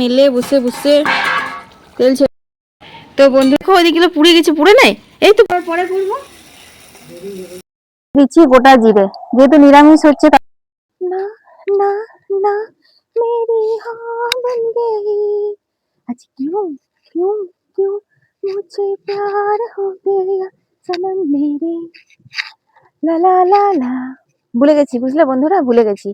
মেলে বসে বসে তেল ছেড়ে। তো বন্ধু দেখো ওইদিকে পুড়ে গেছে, পুড়ে নেই, এই তো পরে পুড়বো। দিচ্ছি গোটা জিরে, যেহেতু নিরামিষ হচ্ছে। না না না मेरी हाँ बन गई आज क्यों क्यों क्यों मुझे प्यार हो गया सनम मेरे লা লা লা লা। ভুলে গেছি বুঝলে বন্ধুরা, ভুলে গেছি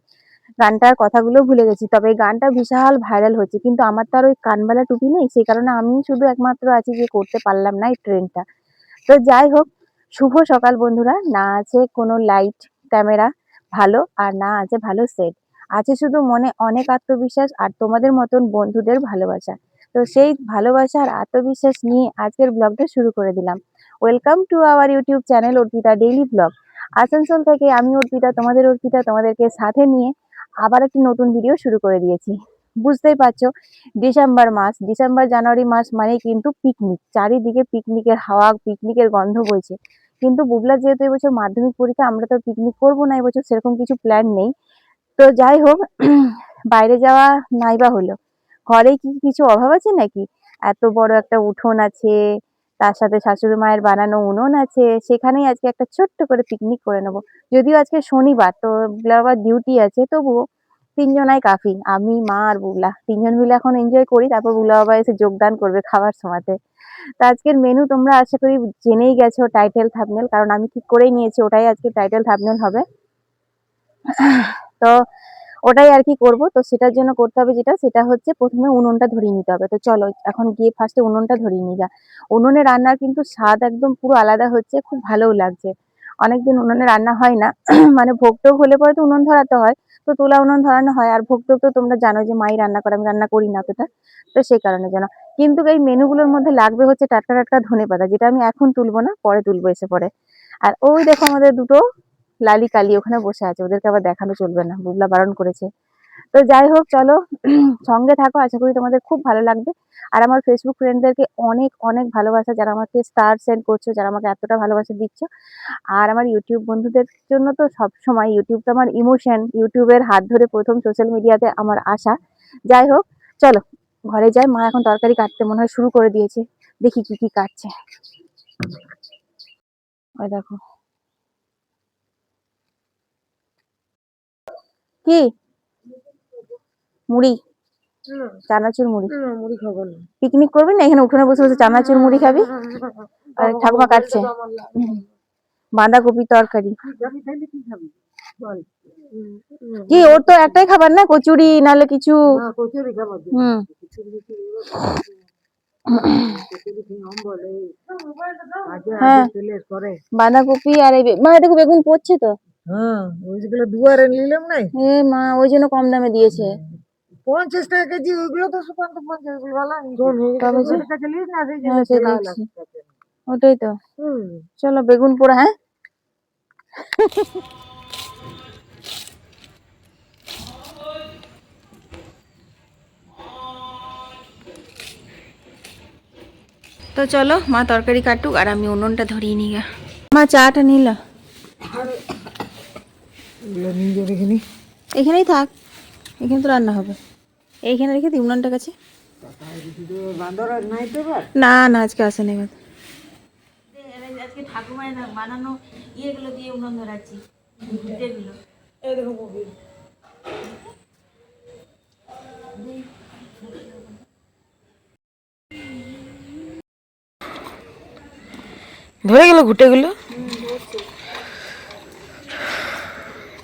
গানটার কথাগুলো, ভুলে গেছি। তবে গানটা বিশাল ভাইরাল হচ্ছে, কিন্তু আমার তো আর ওই কানবালা টুপি নেই, সেই কারণে আমি শুধু একমাত্র আছি যে করতে পারলাম না এই ট্রেনটা। তো যাই হোক, শুভ সকাল বন্ধুরা। না আছে কোনো লাইট ক্যামেরা ভালো, আর না আছে ভালো সেট, আছে শুধু মনে অনেক আত্মবিশ্বাস আর তোমাদের মতন বন্ধুদের ভালোবাসা। তো সেই ভালোবাসা আর আত্মবিশ্বাস নিয়ে আজকের ব্লগটা শুরু করে দিলাম। Welcome to our YouTube channel Arpita daily blog. Asansol থেকে আমি অর্পিতা, তোমাদেরকে সাথে নিয়ে আবার একটি নতুন ভিডিও শুরু করে দিয়েছি। বুঝতেই পারছো, ডিসেম্বর মাস, ডিসেম্বর জানুয়ারি মাস মানে কিন্তু পিকনিক, চারিদিকে পিকনিকের হাওয়া, পিকনিকের গন্ধ বইছে। কিন্তু বুবলার যেহেতু এবছর মাধ্যমিক পরীক্ষা, আমরা তো পিকনিক করবো না এবছর, সেরকম কিছু প্ল্যান নেই। তো যাই হোক, বাইরে যাওয়া নাইবা হলো, ঘরে কি কিছু অভাব আছে নাকি? এত বড় একটা উঠোন আছে, তার সাথে শাশুড়ি মায়ের বানানো উনুন আছে, সেখানেই আজকে একটা ছোট্ট করে পিকনিক করে নেবো। যদিও আজকে শনিবার, তো বুবলার আবার ডিউটি আছে, তবুও তিনজনাই কাফি, আমি মা আর বুবলা, তিনজন মিলে এখন এনজয় করি, তারপর বুবলা বাবা এসে যোগদান করবে খাবার সময়তে। তো আজকের মেনু তোমরা আশা করি জেনেই গেছো টাইটেল থাম্বনেল, কারণ আমি ঠিক করেই নিয়েছি ওটাই আজকে টাইটেল থাম্বনেল হবে। তো ওটাই আর কি করবো। তো সেটার জন্য করতে হবে যেটা, সেটা হচ্ছে প্রথমে উনুনটা ধরিয়ে নিতে হবে। তো চলো এখন গিয়ে ফার্স্টে উনুনটা ধরিয়ে নিয়ে যা। উনুনে রান্নার কিন্তু স্বাদ একদম পুরো আলাদা হচ্ছে, খুব ভালোও লাগছে। অনেকদিন উনুনে রান্না হয় না। মানে ভোগ টোগ হলে পরে তো উনুন ধরাতে হয়, তো তুলা উনুন ধরানো হয়। আর ভোগ টোগ তো তোমরা জানো যে মাই রান্না করে, আমি রান্না করি না অতটা, তো সেই কারণে জানো। কিন্তু এই মেনুগুলোর মধ্যে লাগবে হচ্ছে টাটকা টাটকা ধনেপাতা, যেটা আমি এখন তুলবো না, পরে তুলবো এসে পরে। আর ওই দেখো আমাদের দুটো লালি কালি ওখানে বসে আছে, ওদেরকে আবার দেখানো চলবে না, বুবলা বারণ করেছে। তো যাই হোক চলো, সঙ্গে থাকো, আশা করি তোমাদের খুব ভালো লাগবে। আর আমার ফেসবুক ফ্রেন্ডদেরকে অনেক অনেক ভালোবাসা, যারা আমাকে স্টার সেন্ড করছো, যারা আমাকে এতটা ভালোবাসা দিচ্ছ। আর আমার ইউটিউব বন্ধুদের জন্য তো সব সময় ইউটিউব তো আমার ইমোশন, ইউটিউবের হাত ধরে প্রথম সোশ্যাল মিডিয়াতে আমার আশা। যাই হোক চলো ঘরে যাই, মা এখন তরকারি কাটতে মনে হয় শুরু করে দিয়েছে, দেখি কি কি কাটছে। ওই দেখো কি মুড়ি, চানাচুর মুড়ি। মুড়ি খাবো না, পিকনিক করবি না, এখানে উঠোনে বসে বসে চানাচুর মুড়ি খাবি। আর ঠাকুমা কাটছে বাঁধাকপি তরকারি। কি ওর তো একটাই খাবার না, কচুরি নাহলে কিছু। হুম হ্যাঁ, বাঁধাকপি আর এই মা দেখো বেগুন পড়ছে তো। হ্যাঁ ওইগুলো দুয়ারে নিলাম না, এ মা ওই জন্য কম দামে দিয়েছে। 50 টাকা কেজি, ওইগুলো তো 50 ভালো ওটাই তো। চলো বেগুন পোড়া, হ্যাঁ তো চলো মা তরকারি কাটুক আর আমি উনুনটা ধরিয়ে নিই গা। মা চাটা নিল, এখানেই থাক, এখানে তো রান্না হবে, এইখানে রেখে দিই উনুনটার কাছে। না না আজকে আসেনি, আজকে ঠাকুমায় বানানো ইয়েগুলো দিয়ে উনুন ধরাচ্ছি, ঘুটেগুলো। এই দেখো ধরে গেল ঘুটেগুলো।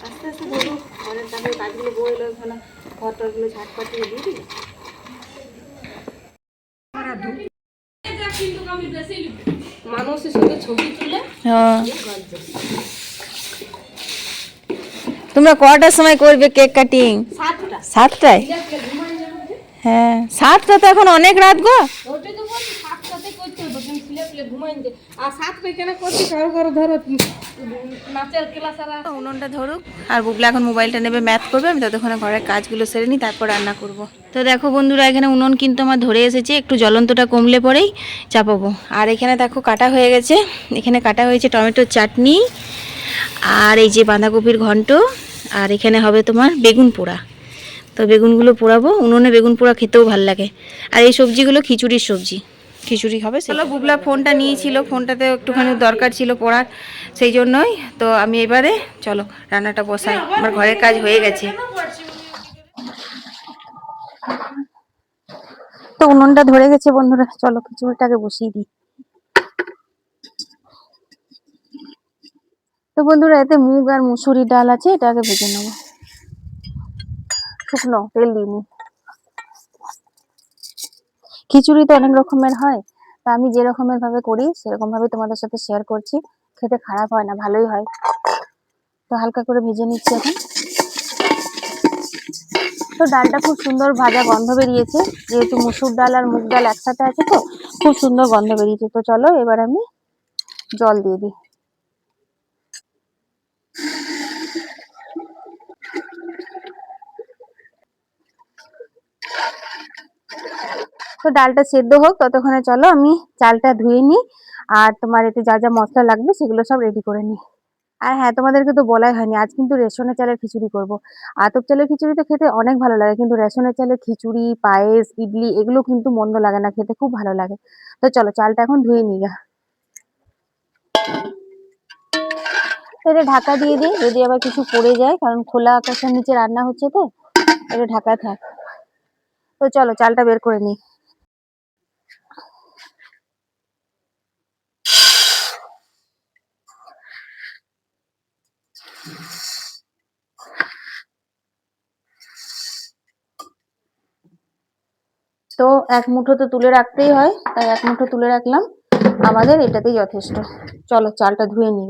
আস্তে আস্তে ধরুক, ঘরের কাজগুলো বয়ে এলো, ঘর টরগুলো ঝাটপাট দিয়ে দিয়ে দিই। মানুষের সাথে ছবি তুলে। হ্যাঁ তোমরা কটার সময় করবে কেক কাটিং? 7টায়। হ্যাঁ 7টা তো এখন অনেক রাত গো। উনুনটা ধরুক আর বুবলা এখন মোবাইলটা নেবে, ম্যাথ করবে, আমি ততক্ষণে ঘরের কাজগুলো সেরে নিই, তারপর রান্না করব। তো দেখো বন্ধুরা, এখানে উনুন কিন্তু আমার ধরে এসেছে, একটু জ্বলন্তটা কমলে পরেই চাপাবো। আর এখানে দেখো কাটা হয়ে গেছে, এখানে কাটা হয়েছে টমেটোর চাটনি, আর এই যে বাঁধাকপির ঘন্ট, আর এখানে হবে তোমার বেগুন পোড়া। তো বেগুনগুলো পোড়াবো, উনুনে বেগুন পোড়া খেতেও ভালো লাগে। আর এই সবজিগুলো খিচুড়ির সবজি, খিচুড়ি হবে। চলো, বুবলা ফোনটা নিয়েছিল, ফোনটাতে একটুখানি দরকার ছিল পড়ার, সেই জন্যই। তো আমি এবারে চলো রান্নাটা বসাই, আমার ঘরের কাজ হয়ে গেছে। তো উনুনটা ধরে গেছে বন্ধুরা, চলো খিচুড়িটাকে বসিয়ে দিই। তো বন্ধুরা, এতে মুগ আর মুসুরি ডাল আছে, এটাকে ভেজে নেবো, শুকনো, তেল দিইনি। খিচুড়ি তো অনেক রকমের হয়, তা আমি যে রকমের ভাবে করি সেরকম ভাবে তোমাদের সাথে শেয়ার করছি। খেতে খারাপ হয় না, ভালোই হয়। তো হালকা করে ভেজে নিচ্ছি এখন। তো ডালটা খুব সুন্দর ভাজা গন্ধ বেরিয়েছে, যেহেতু মুসুর ডাল আর মুগ ডাল একসাথে আছে, তো খুব সুন্দর গন্ধ বেরিয়েছে। তো চলো এবার আমি জল দিয়ে দিই। তো ডালটা সেদ্ধ হোক, ততক্ষণে চলো আমি চালটা ধুয়ে নিই, আর তোমার এতে যা যা মশলা লাগবে সেগুলো সব রেডি করে নিই। আর হ্যাঁ, তোমাদেরকে তো বলাই হয়নি, আজ কিন্তু রেশনের চালের খিচুড়ি করব। আতপ চালের খিচুড়ি তো খেতে অনেক ভালো লাগে, কিন্তু রেশনের চালের খিচুড়ি, পায়েস, ইডলি এগুলো কিন্তু মন্দ লাগে না, খেতে খুব ভালো লাগে। তো চলো চালটা এখন ধুয়ে নিই গা। এটা ঢাকা দিয়ে দিই, যদি আবার কিছু পড়ে যায়, কারণ খোলা আকাশের নিচে রান্না হচ্ছে, তো এটা ঢাকা থাক। তো চলো চালটা বের করে নিই। তো এক মুঠো তো তুলে রাখতেই হয়, তাই এক মুঠো তুলে রাখলাম, আমাদের এটাতেই যথেষ্ট। চলো চালটা ধুয়ে নিই।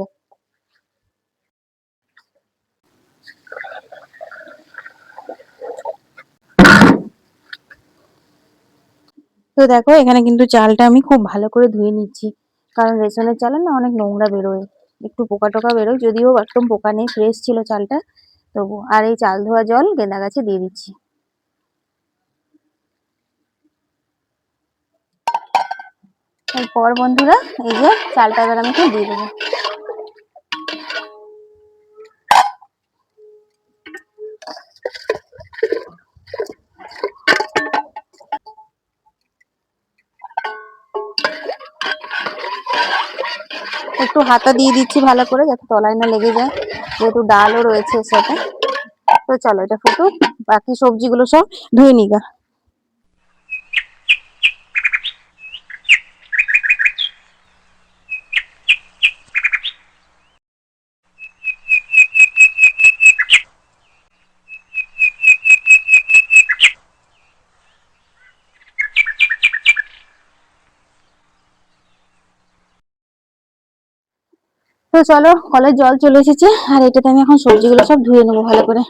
তো দেখো, এখানে কিন্তু চালটা আমি খুব ভালো করে ধুয়ে নিচ্ছি, কারণ রেশনের চালে না অনেক নোংরা বেরোয়, একটু পোকা টোকা বেরোয়, যদিও একদম পোকা নেই, ফ্রেশ ছিল চালটা তবু। আর এই চাল ধোয়া জল গেঁদা গাছে দিয়ে দিচ্ছি। এরপর বন্ধুরা, এই যে চালটা এবার আমি দিয়ে দেবো। একটু হাতা দিয়ে দিচ্ছি ভালো করে, যাতে তলায় না লেগে যায়, যেহেতু ডালও রয়েছে এর সাথে। তো চলো এটা ফুটুক, বাকি সবজিগুলো সব ধুয়ে নিগা। তো চলো, কলের জল চলে এসেছে, আর এটাতে আমি এখন সবজিগুলো সব ধুয়ে নেবো ভালো করে।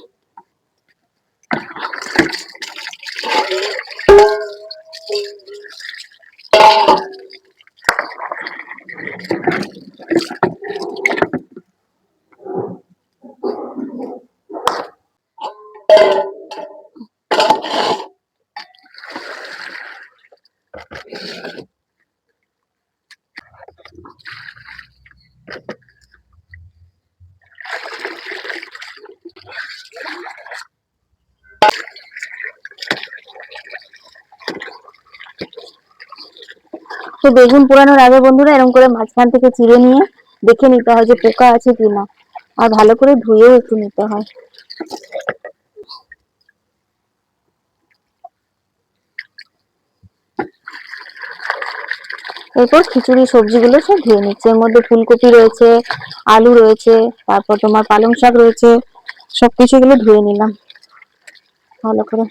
তো বেগুন পোড়ানোর আগে বন্ধুরা, এরকম করে মাঝখান থেকে চিড়ে নিয়ে দেখে নিতে হয় যে পোকা আছে কিনা, আর ভালো করে ধুয়েও একটু নিতে হয়। এরপর খিচুড়ি সবজিগুলো সব ধুয়ে নিচ্ছে, এর মধ্যে ফুলকপি রয়েছে, আলু রয়েছে, তারপর তোমার পালং শাক রয়েছে, সবকিছু এগুলো ধুয়ে নিলাম ভালো করে।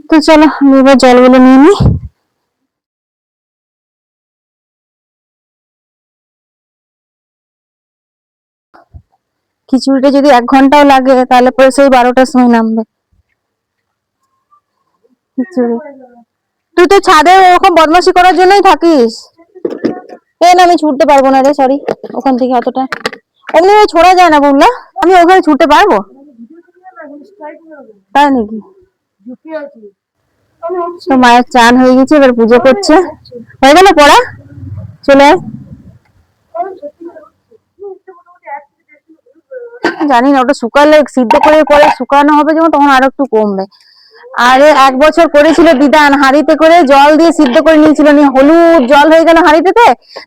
তো চলো আমি এবার জলগুলো নিয়ে নিই। খিচুড়িটা যদি 1 ঘন্টাও লাগে, তাহলে পরে সেই 12টার সময় নামবে খিচুড়ি। তুই তো ছাদে ওরকম বদমাশি করার জন্যই থাকিস। না, আমি ছুটতে পারবো না রে, সরি। ওখান থেকে অতটা এমনি ছোড়া যায় না বুঝলা, আমি ওখানে ছুটতে পারবো? তাই নাকি? তো মায়ের চান হয়ে গেছে, এবার পুজো করছে। হয়ে গেল পড়া, চলে আয়। জানি না, ওটা শুকালে সিদ্ধ করে পরে শুকানো হবে যখন, তখন আরো একটু কমবে। আরে 1 বছর করেছিল দিদান, হাঁড়িতে করে জল দিয়ে সিদ্ধ করে নিয়েছিল, নিয়ে হলুদ জল হয়ে গেল হাঁড়িতে।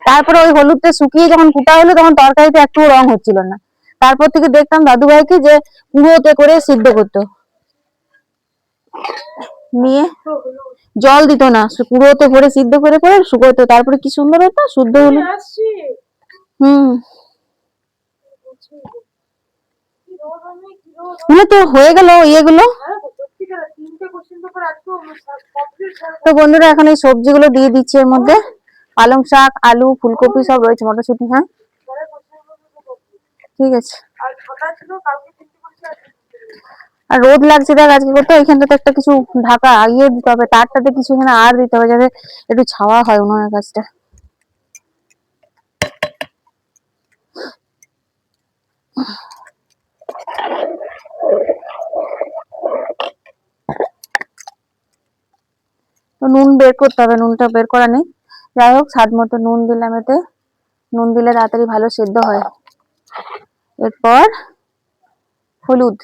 তারপরে ওই হলুদটা শুকিয়ে যখন ফুটা হলো, তখন তরকারিতে একটু রং হচ্ছিল না। তারপর থেকে দেখতাম দাদু ভাইকে যে কুড়োতে করে সিদ্ধ করতো, নিয়ে জল দিত না, কুড়োতে করে সিদ্ধ করে করে শুকোতো, তারপরে কি সুন্দর হতো, শুদ্ধ হলো। হুম, তো হয়ে গেল ইয়েগুলো। তো বন্ধুরা এখন এই সবজিগুলো দিয়ে দিচ্ছি এর মধ্যে, পালং শাক, আলু, ফুলকপি সব রয়েছে, মটরশুঁটি। হ্যাঁ ঠিক আছে। আর রোদ লাগছে দেখ আজকে, করতে এখানটাতে একটা কিছু ঢাকা ইয়ে দিতে হবে, তারটাতে কিছু এখানে আর দিতে হবে, যাতে একটু ছাওয়া হয় উনুনের কাছটা। তো নুন বের করতে হবে, নুনটা বের করা নেই। যাই হোক, স্বাদ মতো নুন দিলাম এতে, নুন দিলে তাড়াতাড়ি ভালো সেদ্ধ হয়। এরপর হলুদ,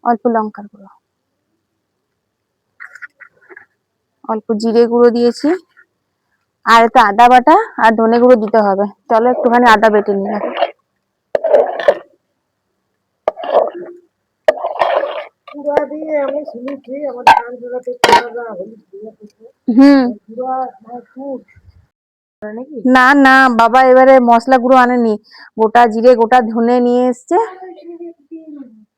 অল্প লঙ্কার গুঁড়ো, অল্প জিরে গুঁড়ো দিয়েছি, আর একটু আদা বাটা আর ধনে গুঁড়ো দিতে হবে। চলো একটুখানি আদা বেটে নিলাম। হুম, না না বাবা এবারে মশলা গুঁড়ো আনেনি, গোটা জিরে গোটা ধনে নিয়ে এসছে।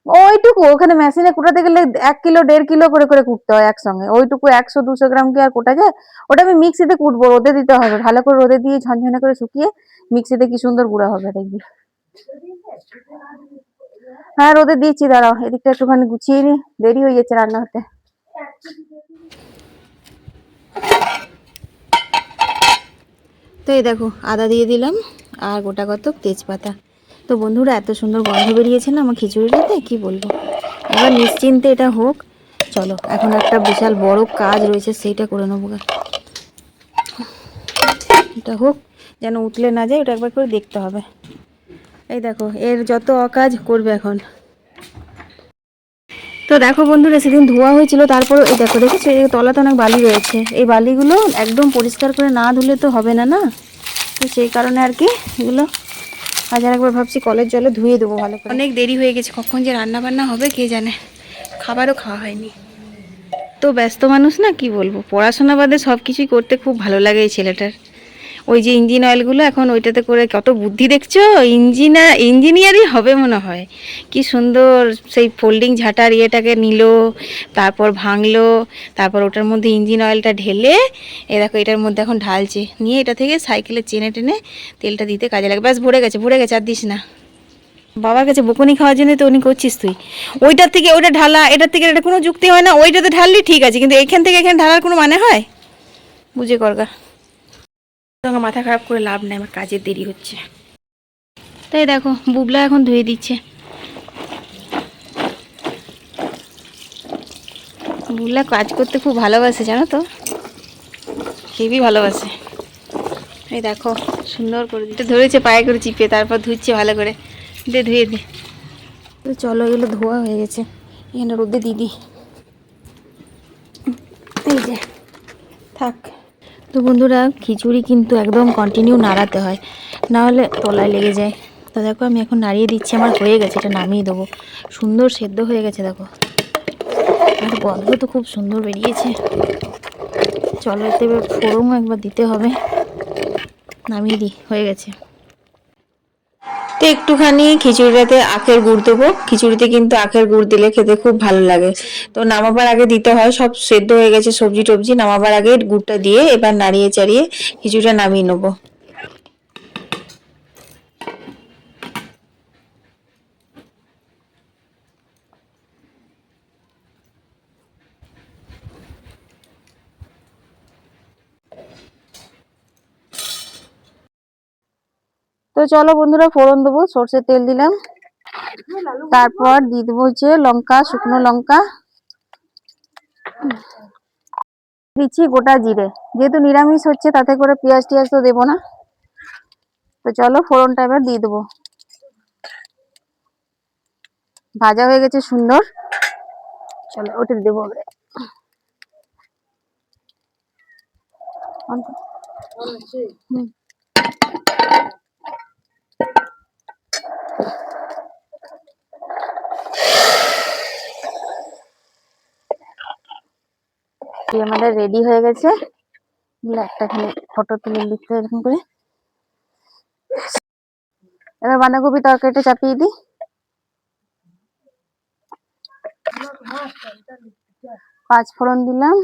ওইটুকু ওখানে মেশিনে কুটাতে গেলে 1 কিলো 1.5 কিলো করে করে কুটতে হয় একসঙ্গে, ওইটুকু 100-200 গ্রাম কি আর কোটা যায়? ওটা আমি মিক্সিতে কুটবো, রোদে দিতে হবে ভালো করে, রোদে দিয়ে ঝনঝনে করে শুকিয়ে মিক্সিতে কি সুন্দর গুঁড়া হবে দেখবি। হ্যাঁ রোদে দিয়েছি, দাঁড়াও এদিকটা একটুখানি গুছিয়ে নি, দেরি হয়ে যাচ্ছে রান্না হতে। তো এই দেখো আদা দিয়ে দিলাম, আর গোটা কত তেজপাতা। তো বন্ধুরা এত সুন্দর গন্ধ বেরিয়েছে না আমার খিচুড়িটাতে, কি বলবো। এবার নিশ্চিন্তে এটা হোক। চলো এখন একটা বিশাল বড় কাজ রয়েছে, সেইটা করে নেবো। এটা হোক, যেন উতলে না যায়, ওটা একবার করে দেখতে হবে। এই দেখো এর যত অকাজ করবে এখন। তো দেখো বন্ধুরা, সেদিন ধোয়া হয়েছিল, তারপর এই দেখো দেখেছো এই তলাতে অনেক বালি রয়েছে, এই বালিগুলো একদম পরিষ্কার করে না ধুলে তো হবে না না। তো সেই কারণে আর কি এগুলো আজ আর একবার ভাবছি কলের জলে ধুয়ে দেবো ভালো করে। অনেক দেরি হয়ে গেছে, কখন যে রান্না বান্না হবে কে জানে, খাবারও খাওয়া হয়নি। তো ব্যস্ত মানুষ না, কি বলবো, পড়াশোনা বাদে সব কিছুই করতে খুব ভালো লাগে এই ছেলেটার। ওই যে ইঞ্জিন অয়েলগুলো এখন ওইটাতে করে কত বুদ্ধি দেখছো, ইঞ্জিনিয়ারই হবে মনে হয়। কি সুন্দর সেই ফোল্ডিং ঝাঁটার ইয়েটাকে নিল, তারপর ভাঙলো, তারপর ওটার মধ্যে ইঞ্জিন অয়েলটা ঢেলে এ দেখো এটার মধ্যে এখন ঢালছে, নিয়ে এটা থেকে সাইকেলে চেনে টেনে তেলটা দিতে কাজে লাগে। ব্যাস ভরে গেছে ভরে গেছে, আর দিস না। বাবার কাছে বকুনি খাওয়ার জন্য তো উনি করছিস তুই, ওইটার থেকে ওইটা ঢালা, এটার থেকে এটা কোনো যুক্তি হয় না। ওইটাতে ঢাললি ঠিক আছে, কিন্তু এইখান থেকে এখানে ঢালার কোনো মানে হয়? বুঝে করগা, তোমাকে মাথা খারাপ করে লাভ নেই, আমার কাজের দেরি হচ্ছে। তাই দেখো বুবলা এখন ধুয়ে দিচ্ছে। বুবলা কাজ করতে খুব ভালোবাসে জানো তো, হেবি ভালোবাসে। এই দেখো সুন্দর করে দিতে ধরেছে, পায়ে করে চিপে তারপর ধুচ্ছে ভালো করে, দে ধুয়ে দে। তো চলো এগুলো ধোয়া হয়ে গেছে, এখানে রোদে দিদি, এই যে থাক। তো বন্ধুরা খিচুড়ি কিন্তু একদম কন্টিনিউ নাড়াতে হয়, না হলে তলায় লেগে যায়। তো দেখো আমি এখন নাড়িয়ে দিচ্ছি, আমার হয়ে গেছে, এটা নামিয়ে দেবো। সুন্দর সেদ্ধ হয়ে গেছে দেখো, আর গন্ধ তো খুব সুন্দর বেরিয়েছে। চলো এতে ফোড়নও একবার দিতে হবে, নামিয়ে দিই, হয়ে গেছে। তো একটুখানি খিচুড়িটাতে আখের গুড় দেবো, খিচুড়িতে কিন্তু আখের গুড় দিলে খেতে খুব ভালো লাগে। তো নামাবার আগে দিতে হয়, সব সেদ্ধ হয়ে গেছে সবজি টবজি, নামাবার আগে গুড়টা দিয়ে এবার নাড়িয়ে চাড়িয়ে খিচুড়িটা নামিয়ে নেবো। তো চলো বন্ধুরা ফোড়ন দেবো, সর্ষের তেল দিলাম, তারপর দিয়ে দেবো হচ্ছে লঙ্কা, শুকনো লঙ্কা দিচ্ছি, গোটা জিরে। যেহেতু নিরামিষ হচ্ছে তাতে করে পেঁয়াজ টিয়াজ তো দেবো না। তো চলো ফোড়নটা এবার দিয়ে দেবো। ভাজা হয়ে গেছে সুন্দর, চলো ওটা দেবো এবারে। আমাদের রেডি হয়ে গেছে। একটাখানি ফটো তুলে নিতে এরকম করে। এবার বাঁধাকপি তরকারিটা চাপিয়ে দিই। পাঁচ ফোড়ন দিলাম,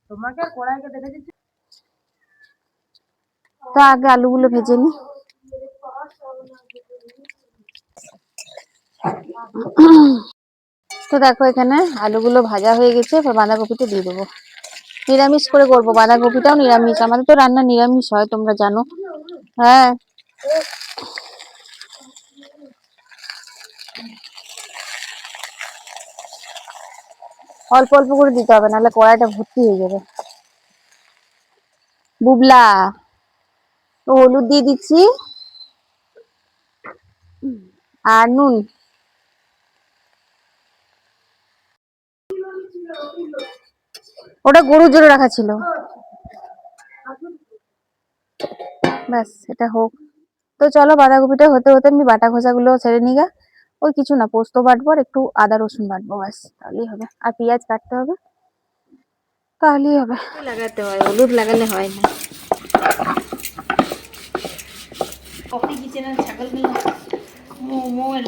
তোমাকে কড়াইকে দেখে দিচ্ছি। তো আগে আলুগুলো ভেজে নি। তো দেখো এখানে আলুগুলো ভাজা হয়ে গেছে, এবার বাঁধাকপিটা দিয়ে দেবো। নিরামিষ করে করবো, বাঁধাকপিটাও নিরামিষ, আমাদের তো রান্না নিরামিষ হয় তোমরা জানো। হ্যাঁ অল্প অল্প করে দিতে হবে, নাহলে কড়াইটা ভর্তি হয়ে যাবে। বুবলা, তো হলুদ দিয়ে দিচ্ছি আর নুন। ওটা গরুর জন্য রাখা ছিল, ব্যাস এটা হোক। তো চলো বাঁধাকপিটা হতে হতে আমি বাটা খোসা গুলো ছেড়ে নিগা। ওই কিছু না, পোস্ত বাটবো আর একটু আদা রসুন বাটবো, ব্যাস তাহলেই হবে। আর পেঁয়াজ কাটতে হবে, তাহলেই হবে। লাগাতে হয়, হলুদ লাগালে হয় না। কপি কিচেনের ছাগলগুলো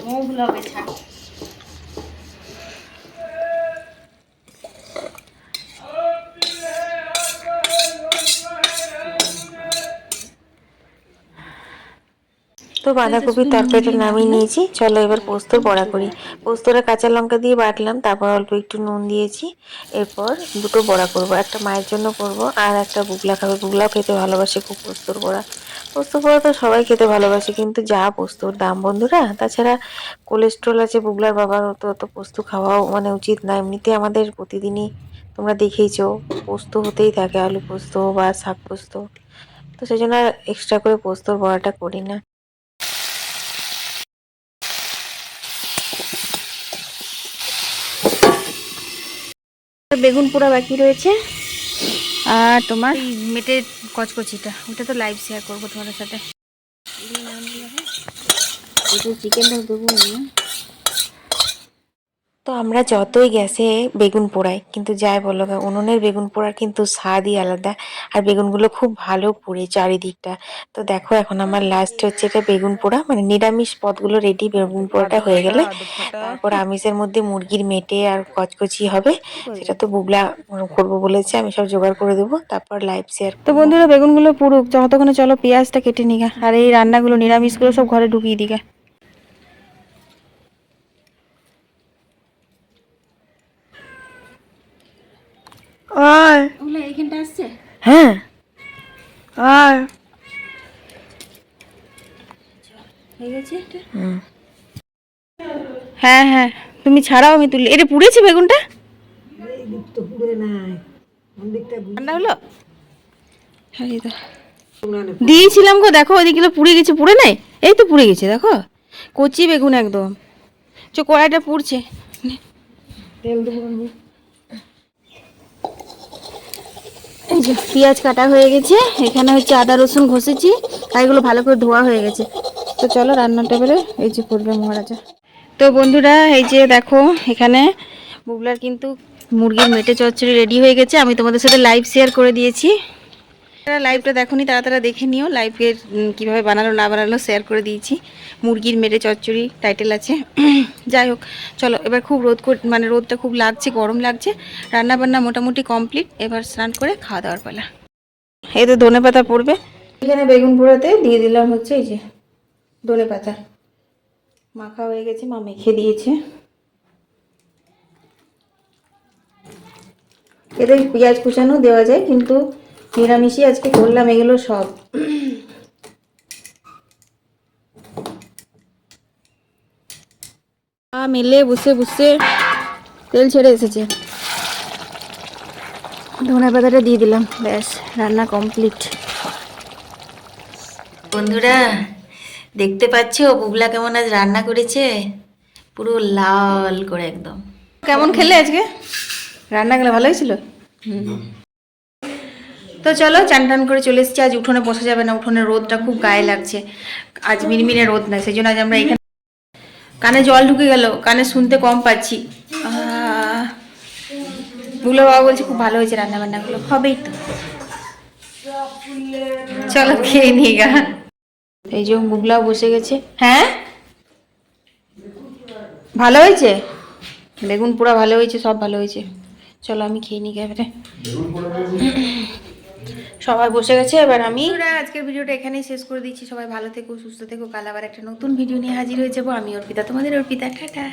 মোগুলো হবে ছাগল। তো বাঁধাকপির তরকারিটা নামিয়ে নিয়েছি, চলো এবার পোস্তর বড়া করি। পোস্তটা কাঁচা লঙ্কা দিয়ে বাটলাম, তারপর অল্প একটু নুন দিয়েছি। এরপর দুটো বড়া করব, একটা মায়ের জন্য করব আর একটা বুগলা খাবে, বুগলাও খেতে ভালোবাসে খুব পোস্তর বড়া। পোস্তর বড়া তো সবাই খেতে ভালোবাসে, কিন্তু যা পোস্তর দাম বন্ধুরা, তাছাড়া কোলেস্ট্রল আছে বুগলার বাবার, তো অত পোস্ত খাওয়াও মানে উচিত না। এমনিতে আমাদের প্রতিদিনই তোমরা দেখেইছো পোস্ত হতেই থাকে, আলু পোস্ত বা শাক পোস্ত। তো সেই জন্য এক্সট্রা করে পোস্তর বড়াটা করি না। বেগুন পোড়া বাকি রয়েছে, আর তোমার মেটে কচকচিটা, ওটা তো লাইভ শেয়ার করবো তোমাদের সাথে। চিকেনটা দেবো না। তো আমরা যতই গ্যাসে বেগুন পোড়াই, কিন্তু যাই বলো উনুনের বেগুন পোড়ার কিন্তু স্বাদই আলাদা। আর বেগুনগুলো খুব ভালো পুড়ে চারিদিকটা। তো দেখো এখন আমার লাস্ট হচ্ছে এটা বেগুন পোড়া, মানে নিরামিষ পদগুলো রেডি। বেগুন পোড়াটা হয়ে গেলে তারপর আমিষের মধ্যে মুরগির মেটে আর কচকচি হবে, সেটা তো বুগলা করবো বলেছে, আমি সব জোগাড় করে দেবো, তারপর লাইভ শেয়ার তো করবো। বন্ধুরা বেগুনগুলো পুরুক, ততক্ষণে চলো পেঁয়াজটা কেটে নিগা, আর এই রান্নাগুলো নিরামিষগুলো সব ঘরে ঢুকিয়ে দিগা। আর ওগুলো এইখানটা আসছে, হ্যাঁ আর হয়ে গেছে এটা। হ্যাঁ হ্যাঁ তুমি ছাড়াও, আমি তুলি। এটা পুড়েছে বেগুনটা, ঠান্ডা হলো। দিয়েছিলাম গো, দেখো ওইদিকে পুড়ে গেছে, পুড়ে নাই, এই তো পুড়ে গেছে দেখো, কচি বেগুন একদম। কড়াইটা পুড়ছে, এই যে পেঁয়াজ কাটা হয়ে গেছে, এখানে হচ্ছে আদা রসুন ঘষেছি, আর এগুলো ভালো করে ধোয়া হয়ে গেছে। তো চলো রান্নাটা বেরো, এই যে করবে মহারাজা। তো বন্ধুরা এই যে দেখো এখানে বুবলার কিন্তু মুরগির মেটে চচ্চড়ি রেডি হয়ে গেছে, আমি তোমাদের সাথে লাইভ শেয়ার করে দিয়েছি। লাইভটা দেখোনি তারা তারা দেখে নিও, লাইভের কীভাবে বানালো না বানালো শেয়ার করে দিয়েছি। মুরগির মেটে চচ্চড়ি টাইটেল আছে। যাই হোক চলো, এবার খুব মানে রোদটা খুব লাগছে, গরম লাগছে। রান্না বান্না মোটামুটি কমপ্লিট, এবার স্নান করে খাওয়া দাওয়ার পালা। এই তো ধনে পাতা পড়বে, এখানে বেগুন পোড়াতে দিয়ে দিলাম হচ্ছে এই যে ধনে পাতা, মাখা হয়ে গেছে, মা মেখে দিয়েছে। এতে পেঁয়াজ কুচানো দেওয়া যায়, কিন্তু নিরামিষই আজকে করলাম এগুলো সব। মেলে বসে বসে তেল ছেড়ে এসেছে। ধনে পাতাটা দিয়ে দিলাম, ব্যাস রান্না কমপ্লিট। বন্ধুরা দেখতে পাচ্ছ বুবলা কেমন আজ রান্না করেছে, পুরো লাল করে একদম। কেমন খেলে আজকে রান্নাগুলো? ভালো হয়েছিল। তো চলো চান টান করে চলে এসেছি। আজ উঠোনে বসা যাবে না, উঠোনে রোদটা খুব গায়ে লাগছে। আজ মিনমিনে রোদ না, সেই জন্য আজ আমরা এখানে। কানে জল ঢুকে গেল, কানে শুনতে কম পাচ্ছি। বুলো বাবা বলছে খুব ভালো হয়েছে রান্না বান্নাগুলো, হবেই তো। চলো খেয়ে নিয়ে গা। এই যে বুগলাও বসে গেছে। হ্যাঁ ভালো হয়েছে, বেগুন পোড়া ভালো হয়েছে, সব ভালো হয়েছে। চলো আমি খেয়ে নিই এবারে। সবাই বসে গেছে, এবার আমি। আজকের ভিডিওটা এখানেই শেষ করে দিচ্ছি। সবাই ভালো থেকো, সুস্থ থেকো। কাল আবার একটা নতুন ভিডিও নিয়ে হাজির হয়ে যাবো। আমি অর্পিতা, তোমাদের অর্পিতা। টাটা।